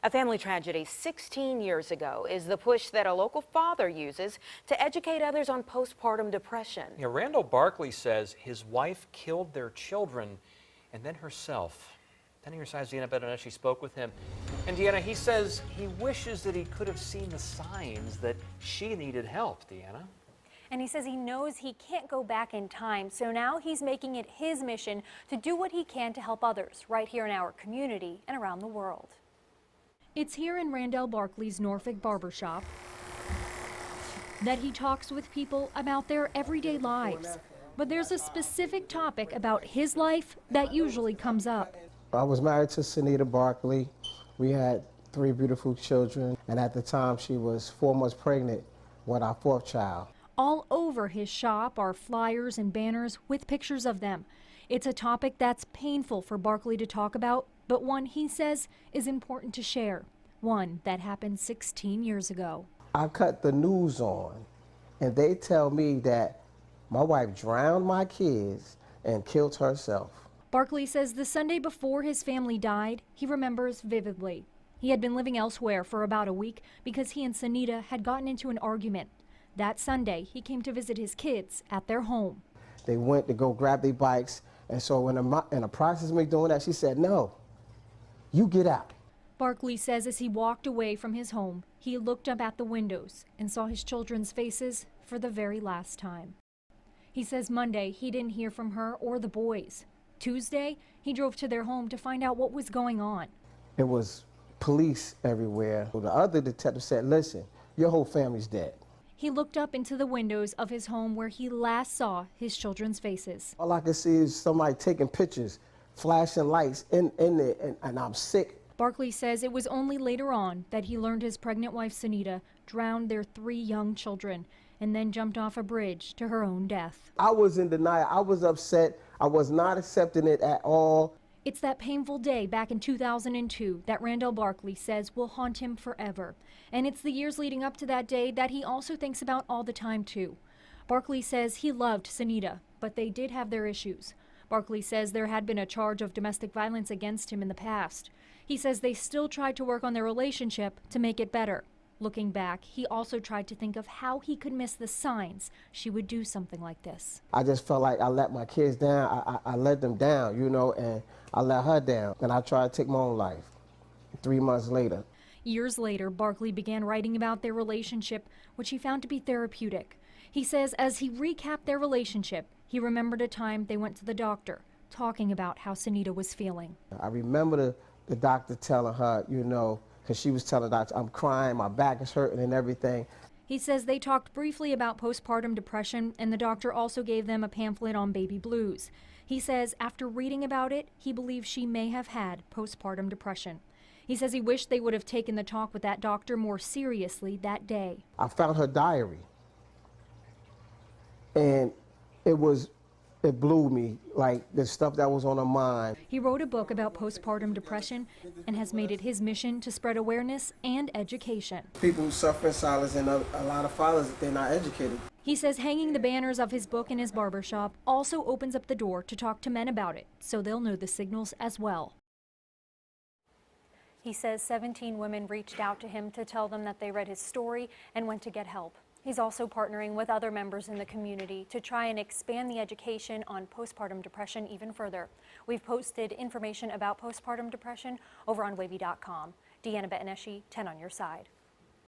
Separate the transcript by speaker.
Speaker 1: A family tragedy 16 years ago is the push that a local father uses to educate others on postpartum depression.
Speaker 2: Yeah, Randall Barkley says his wife killed their children and then herself. 10 years size Deanna Bettineschi spoke with him. And Deanna, he says he wishes that he could have seen the signs that she needed help, Deanna.
Speaker 3: And he says he knows he can't go back in time, so now he's making it his mission to do what he can to help others right here in our community and around the world. It's here in Randall Barkley's Norfolk barbershop that he talks with people about their everyday lives. But there's a specific topic about his life that usually comes up.
Speaker 4: I was married to Sunita Barkley. We had 3 beautiful children, and at the time she was 4 months pregnant with our 4th child.
Speaker 3: All over his shop are flyers and banners with pictures of them. It's a topic that's painful for Barkley to talk about, but one he says is important to share. One that happened 16 years ago.
Speaker 4: I cut the news on, and they tell me that my wife drowned my kids and killed herself.
Speaker 3: Barkley says the Sunday before his family died, he remembers vividly. He had been living elsewhere for about a week because he and Sunita had gotten into an argument. That Sunday, he came to visit his kids at their home.
Speaker 4: They went to go grab their bikes, and so in the process of me doing that, she said, "No, you get out."
Speaker 3: Barkley says as he walked away from his home, he looked up at the windows and saw his children's faces for the very last time. He says Monday he didn't hear from her or the boys. Tuesday, he drove to their home to find out what was going on.
Speaker 4: It was police everywhere. The other detective said, "Listen, your whole family's dead."
Speaker 3: He looked up into the windows of his home where he last saw his children's faces.
Speaker 4: All I could see is somebody taking pictures, flashing lights in there, and I'm sick.
Speaker 3: Barkley says it was only later on that he learned his pregnant wife, Sunita, drowned their 3 young children and then jumped off a bridge to her own death.
Speaker 4: I was in denial. I was upset. I was not accepting it at all.
Speaker 3: It's that painful day back in 2002 that Randall Barkley says will haunt him forever. And it's the years leading up to that day that he also thinks about all the time, too. Barkley says he loved Sunita, but they did have their issues. Barkley says there had been a charge of domestic violence against him in the past. He says they still tried to work on their relationship to make it better. Looking back, he also tried to think of how he could miss the signs she would do something like this.
Speaker 4: I just felt like I let my kids down. I let them down, you know, and I let her down. And I tried to take my own life 3 months later.
Speaker 3: Years later, Barkley began writing about their relationship, which he found to be therapeutic. He says as he recapped their relationship, he remembered a time they went to the doctor, talking about how Sunita was feeling.
Speaker 4: I remember the doctor telling her, you know, because she was telling the doctor, "I'm crying, my back is hurting and everything."
Speaker 3: He says they talked briefly about postpartum depression, and the doctor also gave them a pamphlet on baby blues. He says after reading about it, he believes she may have had postpartum depression. He says he wished they would have taken the talk with that doctor more seriously that day.
Speaker 4: I found her diary, and it blew me, like the stuff that was on her mind.
Speaker 3: He wrote a book about postpartum depression and has made it his mission to spread awareness and education.
Speaker 4: People who suffer in silence, and a lot of fathers, they're not educated.
Speaker 3: He says hanging the banners of his book in his barbershop also opens up the door to talk to men about it, so they'll know the signals as well. He says 17 women reached out to him to tell them that they read his story and went to get help. He's also partnering with other members in the community to try and expand the education on postpartum depression even further. We've posted information about postpartum depression over on wavy.com. Deanna Bettineschi, 10 on your side.